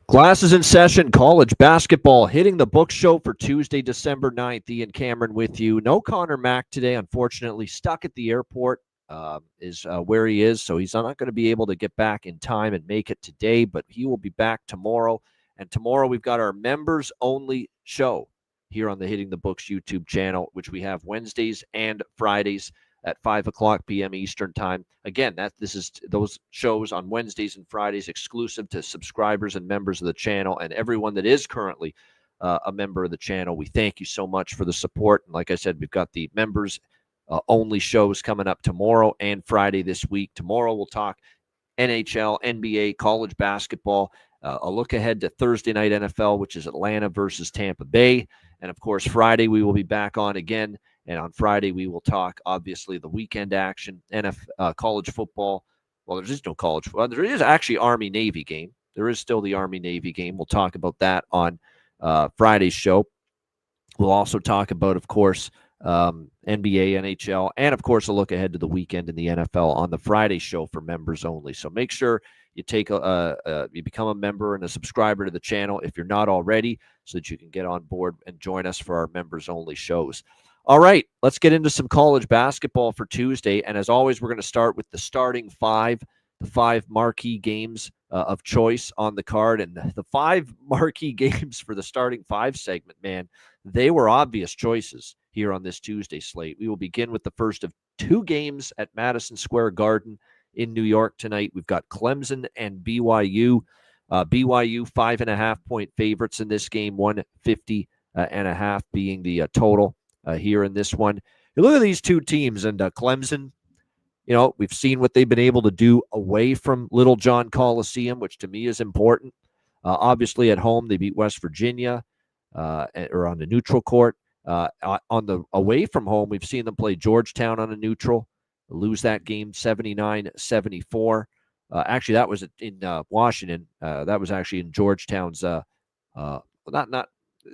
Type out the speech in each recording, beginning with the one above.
Classes in session, college basketball, hitting the book show for Tuesday, December 9th. Ian Cameron with you. No Connor Mack today, unfortunately. Stuck at the airport is where he is, so he's not going to be able to get back in time and make it today, but he will be back tomorrow. And tomorrow we've got our members-only show here on the Hitting the Books YouTube channel, which we have Wednesdays and Fridays at 5 o'clock p.m. Eastern Time. Again, this is those shows on Wednesdays and Fridays exclusive to subscribers and members of the channel and everyone that is currently a member of the channel. We thank you so much for the support. And like I said, we've got the members only shows coming up tomorrow and Friday this week. Tomorrow we'll talk NHL, NBA, college basketball, a look ahead to Thursday night NFL, which is Atlanta versus Tampa Bay. And, of course, Friday we will be back on again. And on Friday, we will talk, obviously, the weekend action, college football. Well, there is no college football. There is actually Army-Navy game. There is still the Army-Navy game. We'll talk about that on Friday's show. We'll also talk about, of course, NBA, NHL, and, of course, a look ahead to the weekend in the NFL on the Friday show for members only. So make sure you you become a member and a subscriber to the channel if you're not already, so that you can get on board and join us for our members-only shows. All right, let's get into some college basketball for Tuesday. And as always, we're going to start with the starting five, the five marquee games of choice on the card. And the five marquee games for the starting five segment, man, they were obvious choices here on this Tuesday slate. We will begin with the first of two games at Madison Square Garden in New York tonight. We've got Clemson and BYU. BYU 5.5-point favorites in this game, 150.5 being the total. Here in this one. You look at these two teams, and Clemson, we've seen what they've been able to do away from Little John Coliseum, which to me is important. Obviously, at home, they beat West Virginia or on the neutral court. On the away from home, we've seen them play Georgetown on a neutral, lose that game 79-74. Actually, that was in Washington. That was actually in Georgetown's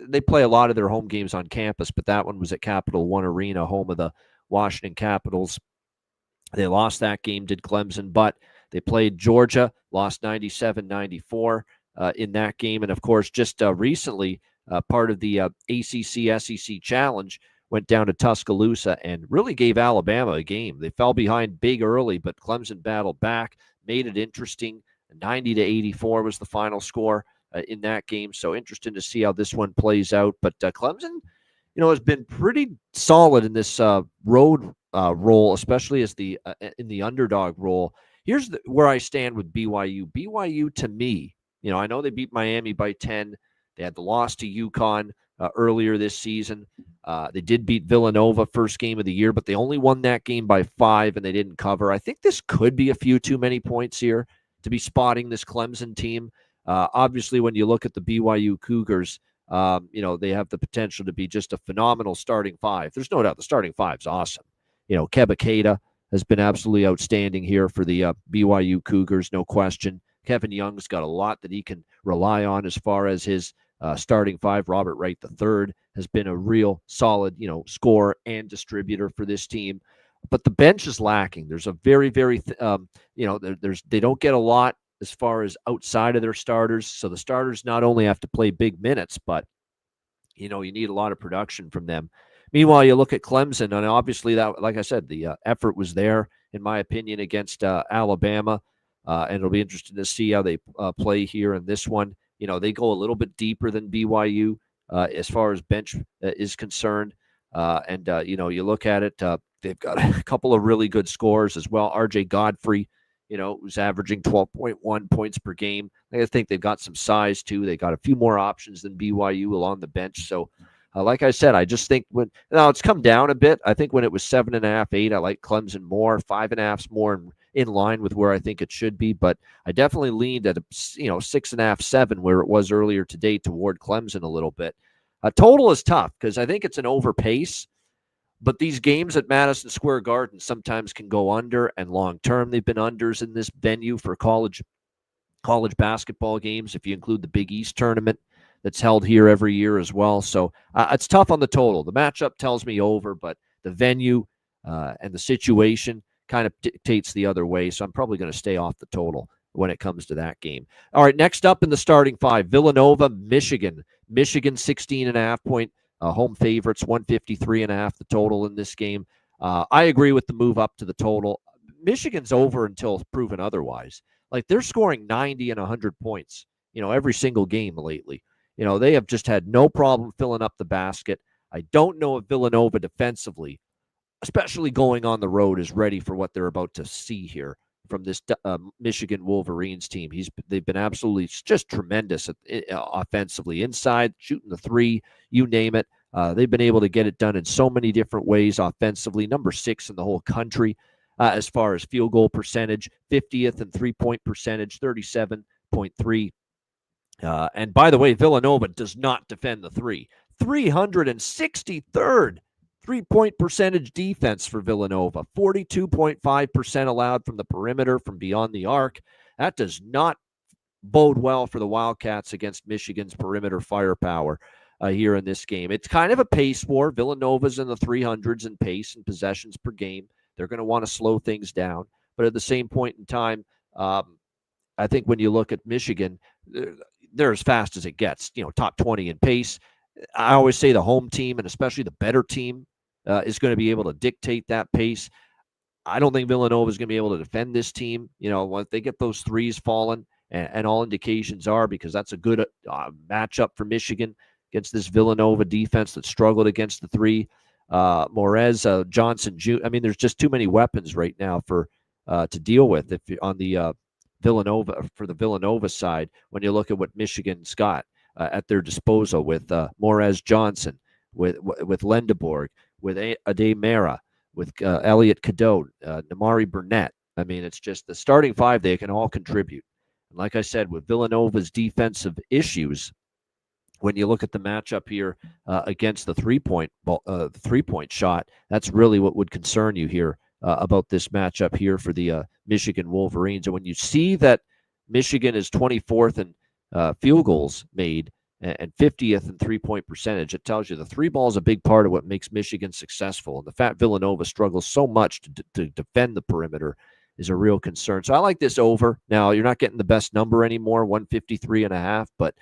they play a lot of their home games on campus, but that one was at Capital One Arena, home of the Washington Capitals. They lost that game, did Clemson, but they played Georgia, lost 97-94 in that game. And, of course, just recently, part of the ACC-SEC Challenge went down to Tuscaloosa and really gave Alabama a game. They fell behind big early, but Clemson battled back, made it interesting. 90-84 was the final score in that game. So interesting to see how this one plays out. But Clemson, has been pretty solid in this road role, especially as in the underdog role. Here's where I stand with BYU. BYU, to me, I know they beat Miami by 10. They had the loss to UConn earlier this season. They did beat Villanova first game of the year, but they only won that game by 5, and they didn't cover. I think this could be a few too many points here to be spotting this Clemson team. Obviously, when you look at the BYU Cougars, they have the potential to be just a phenomenal starting five. There's no doubt the starting five is awesome. Keba Keita has been absolutely outstanding here for the BYU Cougars, no question. Kevin Young's got a lot that he can rely on as far as his starting five. Robert Wright III has been a real solid, scorer and distributor for this team. But the bench is lacking. There's a very, very, they don't get a lot as far as outside of their starters. So the starters not only have to play big minutes, but, you need a lot of production from them. Meanwhile, you look at Clemson, and obviously that, like I said, the effort was there, in my opinion, against Alabama. And it'll be interesting to see how they play here in this one. They go a little bit deeper than BYU as far as bench is concerned. You look at it, they've got a couple of really good scorers as well. RJ Godfrey, who's averaging 12.1 points per game. I think they've got some size, too. They got a few more options than BYU along the bench. So, like I said, I just think now it's come down a bit. I think when it was 7.5, 8, I like Clemson more. 5.5's more in line with where I think it should be. But I definitely leaned at 6.5, 7, where it was earlier today, toward Clemson a little bit. Total is tough because I think it's an overpace. But these games at Madison Square Garden sometimes can go under, and long-term they've been unders in this venue for college basketball games, if you include the Big East tournament that's held here every year as well. So it's tough on the total. The matchup tells me over, but the venue and the situation kind of dictates the other way, so I'm probably going to stay off the total when it comes to that game. All right, next up in the starting five, Villanova, Michigan. Michigan 16.5 point home favorites, 153.5 the total in this game. I agree with the move up to the total. Michigan's over until proven otherwise. Like, they're scoring 90 and 100 points, every single game lately. They have just had no problem filling up the basket. I don't know if Villanova defensively, especially going on the road, is ready for what they're about to see here from this Michigan Wolverines team. They've been absolutely just tremendous offensively, inside, shooting the three, you name it. They've been able to get it done in so many different ways offensively. Number 6 in the whole country as far as field goal percentage, 50th in three-point percentage, 37.3. And by the way, Villanova does not defend the three. 363rd three-point percentage defense for Villanova. 42.5% allowed from the perimeter, from beyond the arc. That does not bode well for the Wildcats against Michigan's perimeter firepower here in this game. It's kind of a pace war. Villanova's in the 300s in pace and possessions per game. They're going to want to slow things down. But at the same point in time, I think when you look at Michigan, they're as fast as it gets, top 20 in pace. I always say the home team, and especially the better team, is going to be able to dictate that pace. I don't think Villanova is going to be able to defend this team. Once they get those threes falling, and all indications are, because that's a good matchup for Michigan against this Villanova defense that struggled against the three. Morez, Johnson, there's just too many weapons right now to deal with. If you're on the Villanova side, when you look at what Michigan's got at their disposal with Morez Johnson, with Lendeborg, with Ade Mera, with Elliot Cadeau, Namari Burnett. It's just the starting five. They can all contribute. And like I said, with Villanova's defensive issues, when you look at the matchup here against the three-point shot, that's really what would concern you here about this matchup here for the Michigan Wolverines. And when you see that Michigan is 24th in field goals made and 50th in three-point percentage, it tells you the three ball is a big part of what makes Michigan successful. And the fact Villanova struggles so much to defend the perimeter is a real concern. So I like this over. Now, you're not getting the best number anymore, 153.5, but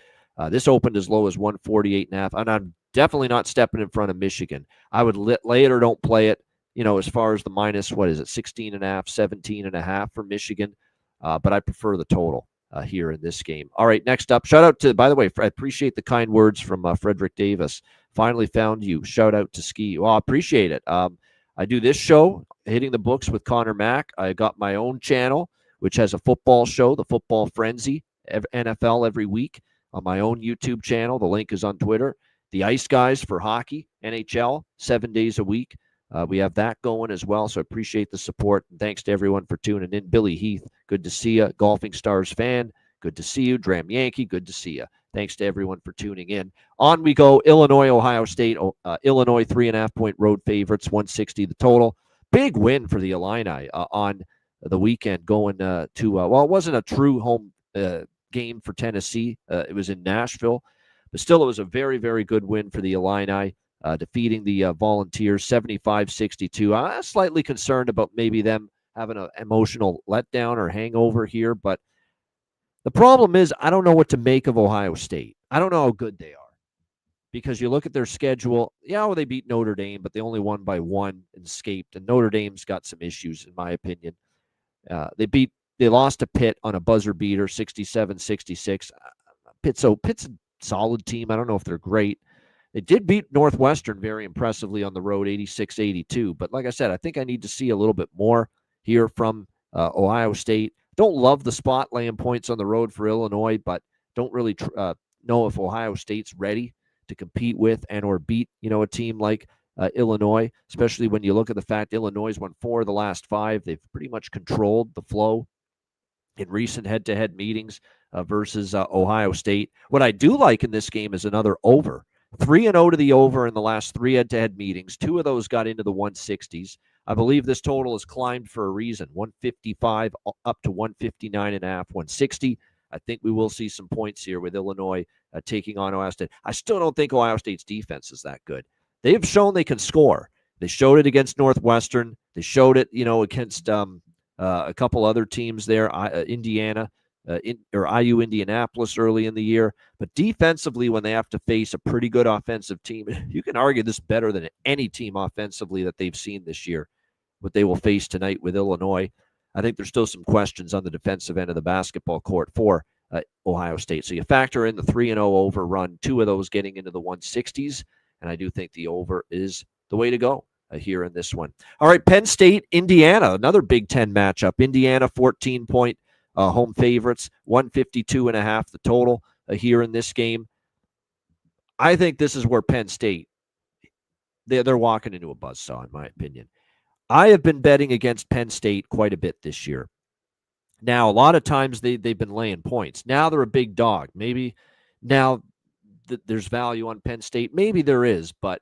this opened as low as 148.5. And I'm definitely not stepping in front of Michigan. I would lay it or don't play it, as far as the minus, 16.5, 17.5 for Michigan. But I prefer the total here in this game. All right, next up, shout out to, by the way, I appreciate the kind words from Frederick Davis. Finally found you. Shout out to Ski. Well, I appreciate it. I do this show, Hitting the Books with Connor Mack. I got my own channel, which has a football show, the Football Frenzy, NFL every week on my own YouTube channel. The link is on Twitter. The Ice Guys for hockey, NHL, 7 days a week. We have that going as well, so I appreciate the support. And thanks to everyone for tuning in. Billy Heath, good to see you. Golfing Stars fan, good to see you. Dram Yankee, good to see you. Thanks to everyone for tuning in. On we go. Illinois, Ohio State. Illinois, 3.5-point road favorites, 160 the total. Big win for the Illini on the weekend, going to, it wasn't a true home game for Tennessee. It was in Nashville. But still, it was a very, very good win for the Illini, defeating the Volunteers 75-62. I'm slightly concerned about maybe them having an emotional letdown or hangover here, but the problem is I don't know what to make of Ohio State. I don't know how good they are, because you look at their schedule. They beat Notre Dame, but they only won by 1 and escaped, and Notre Dame's got some issues, in my opinion. They lost to Pitt on a buzzer beater, 67-66. Pitt's a solid team. I don't know if they're great. They did beat Northwestern very impressively on the road, 86-82. But like I said, I think I need to see a little bit more here from Ohio State. Don't love the spot laying points on the road for Illinois, but don't really know if Ohio State's ready to compete with and or beat, a team like Illinois, especially when you look at the fact Illinois has won 4 of the last 5. They've pretty much controlled the flow in recent head-to-head meetings versus Ohio State. What I do like in this game is another over. 3-0 to the over in the last 3 head-to-head meetings. 2 of those got into the 160s. I believe this total has climbed for a reason. 155 up to 159.5, 160. I think we will see some points here with Illinois taking on Ohio State. I still don't think Ohio State's defense is that good. They have shown they can score. They showed it against Northwestern. They showed it, against a couple other teams there, Indiana. IU Indianapolis early in the year. But defensively, when they have to face a pretty good offensive team, you can argue this better than any team offensively that they've seen this year, what they will face tonight with Illinois. I think there's still some questions on the defensive end of the basketball court for Ohio State. So you factor in the 3-0 over run, 2 of those getting into the 160s, and I do think the over is the way to go here in this one. All right, Penn State, Indiana, another Big Ten matchup. Indiana, 14-point home favorites, 152.5 the total here in this game. I think this is where Penn State, they're walking into a buzzsaw, in my opinion. I have been betting against Penn State quite a bit this year. Now, a lot of times they've been laying points. Now they're a big dog. Maybe now there's value on Penn State. Maybe there is, but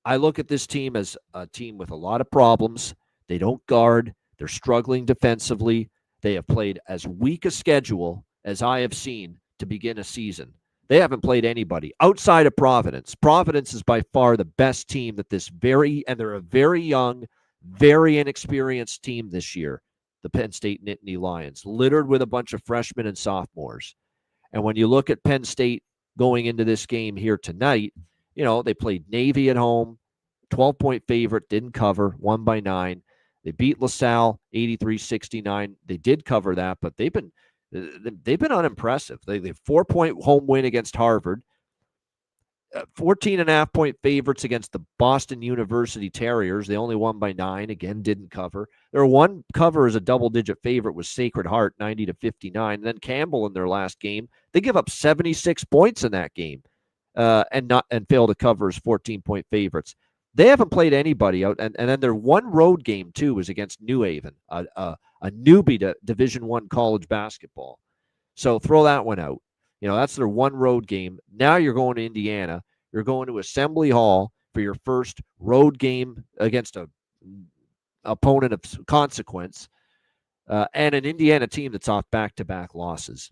I look at this team as a team with a lot of problems. They don't guard. They're struggling defensively. They have played as weak a schedule as I have seen to begin a season. They haven't played anybody outside of Providence. Providence is by far the best team that and they're a very young, very inexperienced team this year, the Penn State Nittany Lions, littered with a bunch of freshmen and sophomores. And when you look at Penn State going into this game here tonight, they played Navy at home, 12-point favorite, didn't cover, won by 9. They beat LaSalle 83-69. They did cover that, but they've been unimpressive. They 4-point home win against Harvard, 14.5-point favorites against the Boston University Terriers. They only won by 9. Again, didn't cover. Their one cover as a double-digit favorite was Sacred Heart, 90-59. And then Campbell in their last game, they give up 76 points in that game. And fail to cover as 14-point favorites. They haven't played anybody out, and then their one road game too was against New Haven, a newbie to Division I college basketball. So throw that one out. That's their one road game. Now you're going to Indiana. You're going to Assembly Hall for your first road game against a opponent of consequence, and an Indiana team that's off back-to-back losses.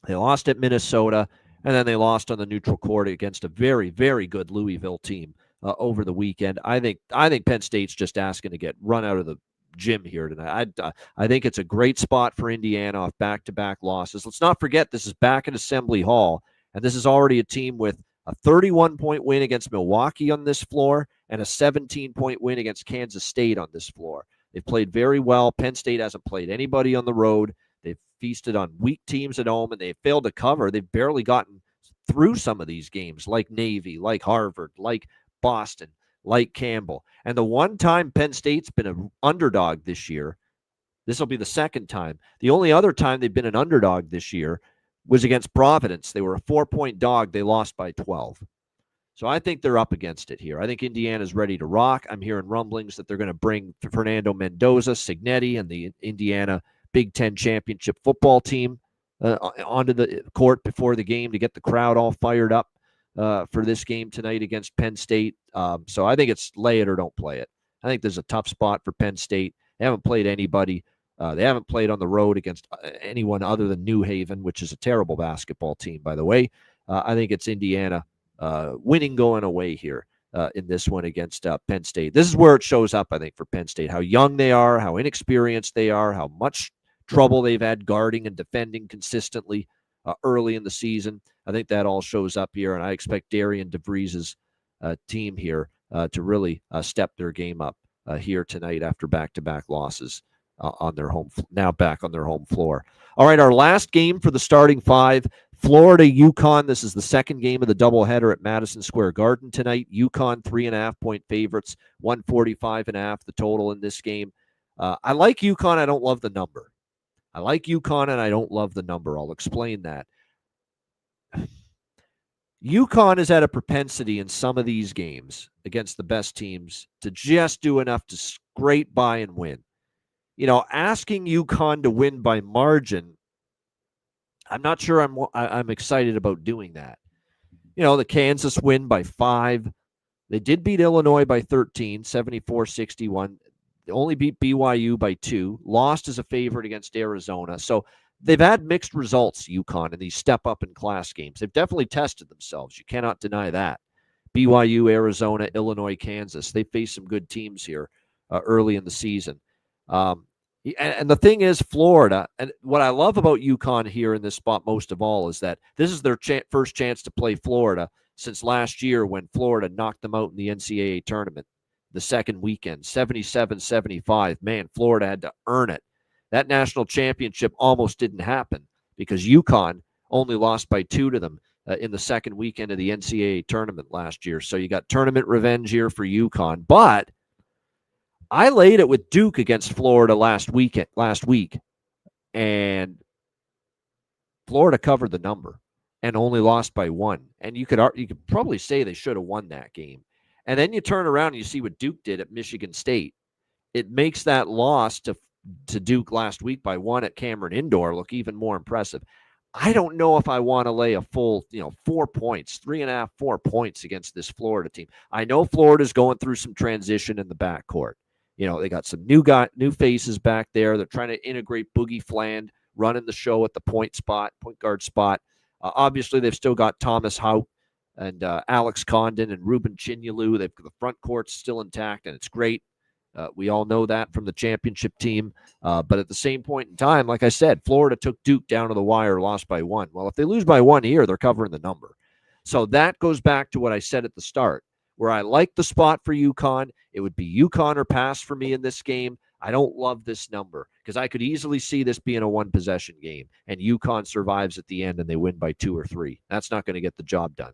They lost at Minnesota. And then they lost on the neutral court against a very, very good Louisville team over the weekend. I think Penn State's just asking to get run out of the gym here tonight. I think it's a great spot for Indiana off back-to-back losses. Let's not forget this is back at Assembly Hall, and this is already a team with a 31-point win against Milwaukee on this floor and a 17-point win against Kansas State on this floor. They've played very well. Penn State hasn't played anybody on the road. They've feasted on weak teams at home, and they've failed to cover. They've barely gotten through some of these games, like Navy, like Harvard, like Boston, like Campbell. And the one time Penn State's been an underdog this year, this will be the second time. The only other time they've been an underdog this year was against Providence. They were a 4-point dog. They lost by 12. So I think they're up against it here. I think Indiana's ready to rock. I'm hearing rumblings that they're going to bring Fernando Mendoza, Signetti, and the Indiana Big Ten championship football team onto the court before the game to get the crowd all fired up for this game tonight against Penn State. So I think it's lay it or don't play it. I think there's a tough spot for Penn State. They haven't played anybody. They haven't played on the road against anyone other than New Haven, which is a terrible basketball team, by the way. I think it's Indiana winning going away here in this one against Penn State. This is where it shows up, I think, for Penn State, how young they are, how inexperienced they are, how much trouble they've had guarding and defending consistently early in the season. I think that all shows up here, and I expect Darian DeVries's team here to really step their game up here tonight after back-to-back losses on their home, now back on their home floor. All right, our last game for the starting five, Florida, UConn. This is the second game of the doubleheader at Madison Square Garden tonight. UConn 3.5-point favorites, 145.5 the total in this game. I like UConn. I don't love the number. I like UConn, and I don't love the number. I'll explain that. UConn has had a propensity in some of these games against the best teams to just do enough to scrape by and win. Asking UConn to win by margin, I'm not sure I'm excited about doing that. The Kansas win by 5. They did beat Illinois by 13, 74-61. They only beat BYU by 2, lost as a favorite against Arizona. So they've had mixed results, UConn, in these step-up-in-class games. They've definitely tested themselves. You cannot deny that. BYU, Arizona, Illinois, Kansas. They faced some good teams here early in the season. And the thing is, Florida, and what I love about UConn here in this spot most of all is that this is their first chance to play Florida since last year when Florida knocked them out in the NCAA tournament the second weekend, 77-75. Man, Florida had to earn it. That national championship almost didn't happen because UConn only lost by 2 to them in the second weekend of the NCAA tournament last year. So you got tournament revenge here for UConn. But I laid it with Duke against Florida last week, and Florida covered the number and only lost by 1. And you could probably say they should have won that game. And then you turn around and you see what Duke did at Michigan State. It makes that loss to Duke last week by 1 at Cameron Indoor look even more impressive. I don't know if I want to lay a full, 4 points, 3.5, 4 points against this Florida team. I know Florida's going through some transition in the backcourt. They got some new faces back there. They're trying to integrate Boogie Fland running the show at the point guard spot. Obviously, they've still got Thomas Houck and Alex Condon and Ruben Chinyelu. The front court's still intact, and it's great. We all know that from the championship team. But at the same point in time, like I said, Florida took Duke down to the wire, lost by 1. Well, if they lose by 1 here, they're covering the number. So that goes back to what I said at the start, where I like the spot for UConn. It would be UConn or pass for me in this game. I don't love this number because I could easily see this being a 1-possession game, and UConn survives at the end and they win by 2 or 3. That's not going to get the job done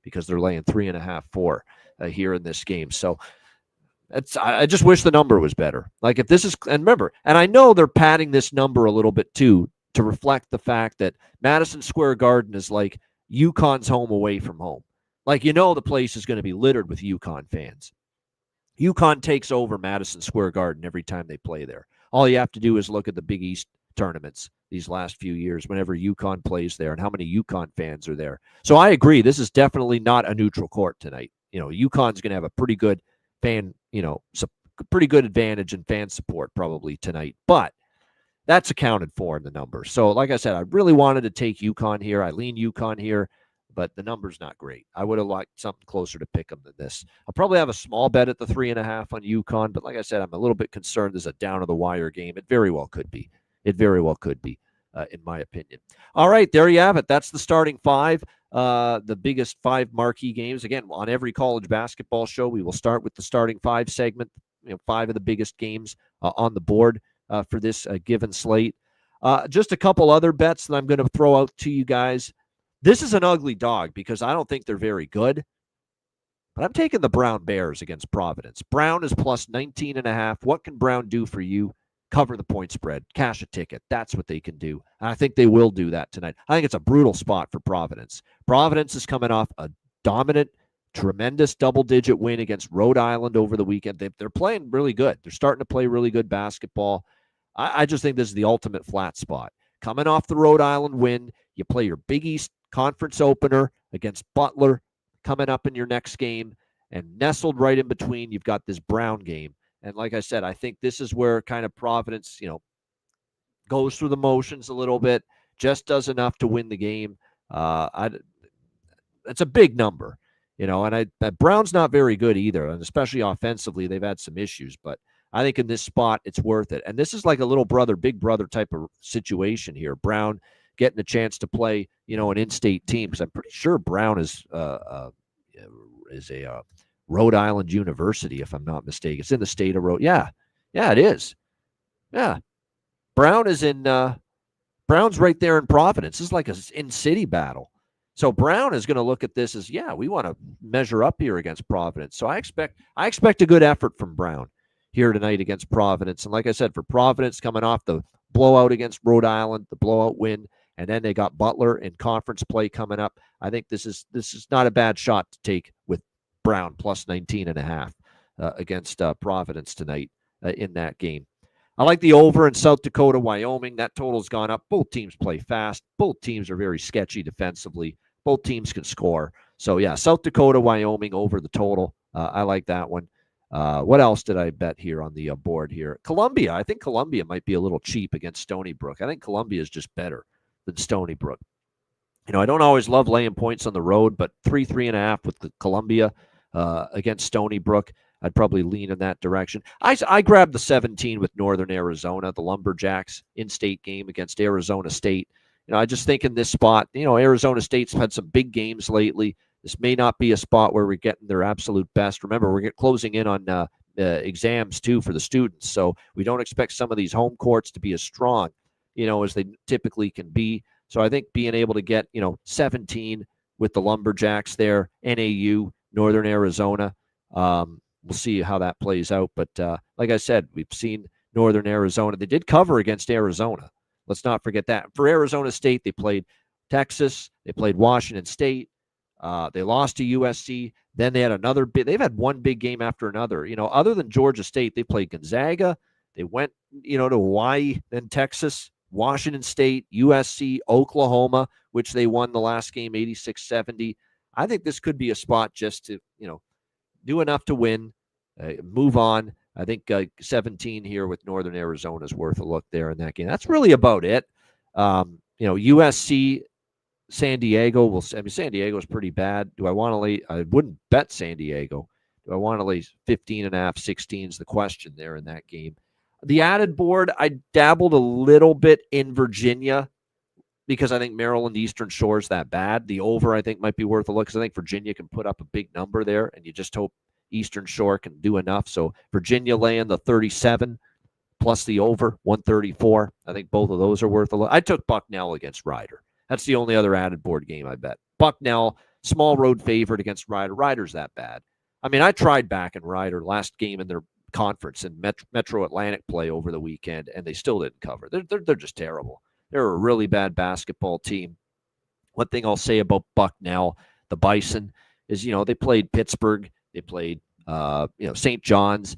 because they're laying 3.5, 4 here in this game. So I just wish the number was better. Like if this is, and remember, and I know they're padding this number a little bit too to reflect the fact that Madison Square Garden is like UConn's home away from home. Like, the place is going to be littered with UConn fans. UConn takes over Madison Square Garden every time they play there. All you have to do is look at the Big East tournaments these last few years whenever UConn plays there and how many UConn fans are there. So I agree. This is definitely not a neutral court tonight. UConn's going to have a pretty good pretty good advantage in fan support probably tonight. But that's accounted for in the number. So like I said, I really wanted to take UConn here. I lean UConn here, but the number's not great. I would have liked something closer to pick them than this. I'll probably have a small bet at the 3.5 on UConn, but like I said, I'm a little bit concerned this is a down-to-the-wire game. It very well could be. In my opinion. All right, there you have it. That's the starting 5, the biggest 5 marquee games. Again, on every college basketball show, we will start with the starting 5 segment, 5 of the biggest games on the board for this given slate. Just a couple other bets that I'm going to throw out to you guys. This is an ugly dog because I don't think they're very good, but I'm taking the Brown Bears against Providence. Brown is plus 19.5. What can Brown do for you? Cover the point spread, cash a ticket. That's what they can do. And I think they will do that tonight. I think it's a brutal spot for Providence. Providence is coming off a dominant, tremendous double-digit win against Rhode Island over the weekend. They're playing really good. They're starting to play really good basketball. I just think this is the ultimate flat spot. Coming off the Rhode Island win, you play your Big East Conference opener against Butler coming up in your next game, and nestled right in between, you've got this Brown game. And like I said, I think this is where kind of Providence, goes through the motions a little bit, just does enough to win the game. It's a big number, and Brown's not very good either, and especially offensively, they've had some issues. But I think in this spot, it's worth it. And this is like a little brother, big brother type of situation here. Brown getting a chance to play, an in-state team, because I'm pretty sure Brown is a Rhode Island University, if I'm not mistaken. It's in the state of Rhode. Yeah, it is. Yeah, Brown is in. Brown's right there in Providence. This is like an in-city battle. So Brown is going to look at this as, we want to measure up here against Providence. So I expect a good effort from Brown here tonight against Providence. And like I said, for Providence coming off the blowout against Rhode Island, the blowout win, and then they got Butler in conference play coming up. I think this is not a bad shot to take with Brown plus 19.5 against Providence tonight in that game. I like the over in South Dakota, Wyoming. That total's gone up. Both teams play fast. Both teams are very sketchy defensively. Both teams can score. So, South Dakota, Wyoming over the total. I like that one. What else did I bet here on the board here? Columbia. I think Columbia might be a little cheap against Stony Brook. I think Columbia is just better than Stony Brook. I don't always love laying points on the road, but 3.5 with the Columbia against Stony Brook. I'd probably lean in that direction. I grabbed the 17 with Northern Arizona, the Lumberjacks in-state game against Arizona State. I just think in this spot, Arizona State's had some big games lately. This may not be a spot where we're getting their absolute best. Remember, we're closing in on exams too for the students, so we don't expect some of these home courts to be as strong, as they typically can be. So I think being able to get 17 with the Lumberjacks there, NAU, Northern Arizona, we'll see how that plays out. But like I said, we've seen Northern Arizona. They did cover against Arizona. Let's not forget that. For Arizona State, they played Texas. They played Washington State. They lost to USC. Then they had another big. They've had one big game after another. Other than Georgia State, they played Gonzaga. They went, to Hawaii, then Texas, Washington State, USC, Oklahoma, which they won the last game 86-70. I think this could be a spot just to, do enough to win, move on. I think 17 here with Northern Arizona is worth a look there in that game. That's really about it. USC, San Diego. San Diego is pretty bad. Do I want to lay? I wouldn't bet San Diego. Do I want to lay 15.5, 16 is the question there in that game. The added board, I dabbled a little bit in Virginia because I think Maryland Eastern Shore is that bad. The over, I think, might be worth a look because I think Virginia can put up a big number there, and you just hope Eastern Shore can do enough. So Virginia laying the 37 plus the over, 134. I think both of those are worth a look. I took Bucknell against Rider. That's the only other added board game I bet. Bucknell, small road favorite against Rider. Rider's that bad. I tried back in Rider last game in their conference in Metro Atlantic play over the weekend, and they still didn't cover. They're just terrible. They're a really bad basketball team. One thing I'll say about Bucknell, the Bison, is, they played Pittsburgh. They played, St. John's.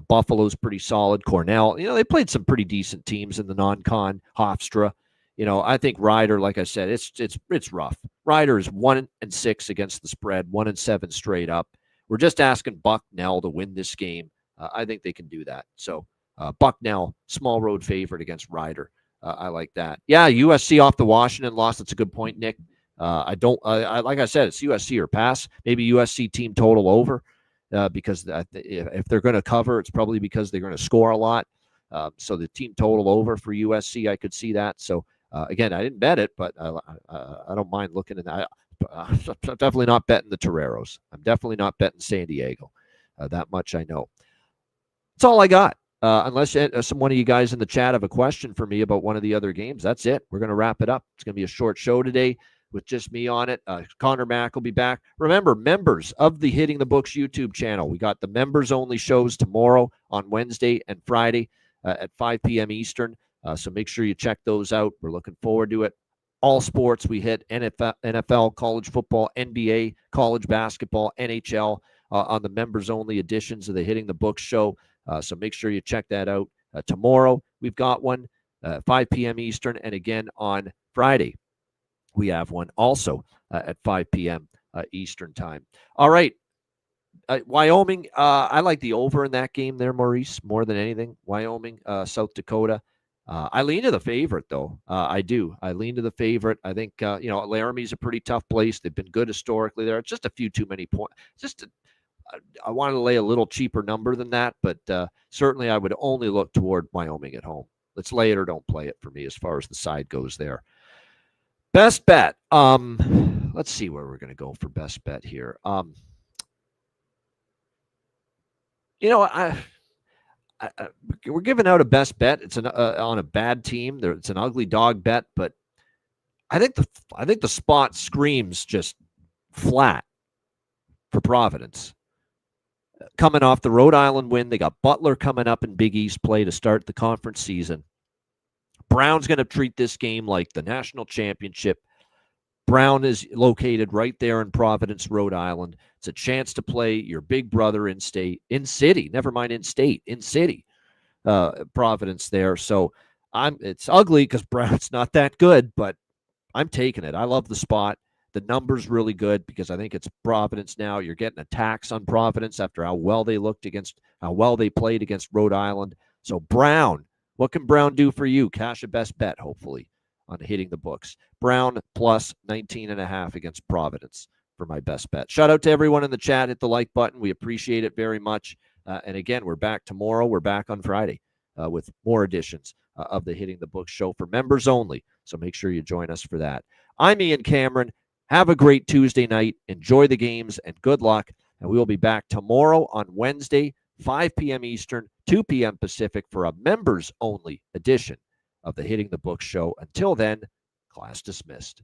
Buffalo's pretty solid. Cornell. They played some pretty decent teams in the non-con. Hofstra. I think Rider, like I said, it's rough. Rider is 1-6 against the spread, 1-7 straight up. We're just asking Bucknell to win this game. I think they can do that. So Bucknell, small road favorite against Rider. I like that. Yeah, USC off the Washington loss. That's a good point, Nick. I like I said, it's USC or pass. Maybe USC team total over because if they're going to cover, it's probably because they're going to score a lot. So the team total over for USC, I could see that. So again, I didn't bet it, but I don't mind looking at that. I'm definitely not betting the Toreros. I'm definitely not betting San Diego. That much I know. That's all I got. Unless one of you guys in the chat have a question for me about one of the other games, that's it. We're going to wrap it up. It's going to be a short show today with just me on it. Connor Mack will be back. Remember, members of the Hitting the Books YouTube channel, we got the members-only shows tomorrow on Wednesday and Friday at 5 p.m. Eastern. So make sure you check those out. We're looking forward to it. All sports we hit, NFL, college football, NBA, college basketball, NHL on the members-only editions of the Hitting the Books show. So make sure you check that out. Tomorrow, we've got one, 5 p.m. Eastern, and again on Friday, we have one also at 5 p.m. Eastern time. All right. Wyoming, I like the over in that game there, Maurice, more than anything. Wyoming, South Dakota. I lean to the favorite, though. I do. I lean to the favorite. I think, Laramie's a pretty tough place. They've been good historically there. It's just a few too many points. I wanted to lay a little cheaper number than that, but certainly I would only look toward Wyoming at home. Let's lay it or don't play it for me as far as the side goes there. Best bet. Let's see where we're going to go for best bet here. We're giving out a best bet. It's on a bad team. It's an ugly dog bet, but I think the spot screams just flat for Providence. Coming off the Rhode Island win, they got Butler coming up in Big East play to start the conference season. Brown's going to treat this game like the national championship. Brown is located right there in Providence, Rhode Island. It's a chance to play your big brother in city, never mind in city, Providence there. So it's ugly because Brown's not that good, but I'm taking it. I love the spot. The number's really good because I think it's Providence now. You're getting a tax on Providence after how well they played against Rhode Island. So Brown, what can Brown do for you? Cash a best bet, hopefully, on Hitting the Books. Brown plus 19.5 against Providence. for my best bet. Shout out to everyone in the chat. Hit the like button. We appreciate it very much. And again, we're back tomorrow. We're back on Friday with more editions of the Hitting the Book show for members only. So make sure you join us for that. I'm Ian Cameron. Have a great Tuesday night. Enjoy the games and good luck. And we will be back tomorrow on Wednesday, 5 p.m. Eastern, 2 p.m. Pacific for a members only edition of the Hitting the Book show. Until then, class dismissed.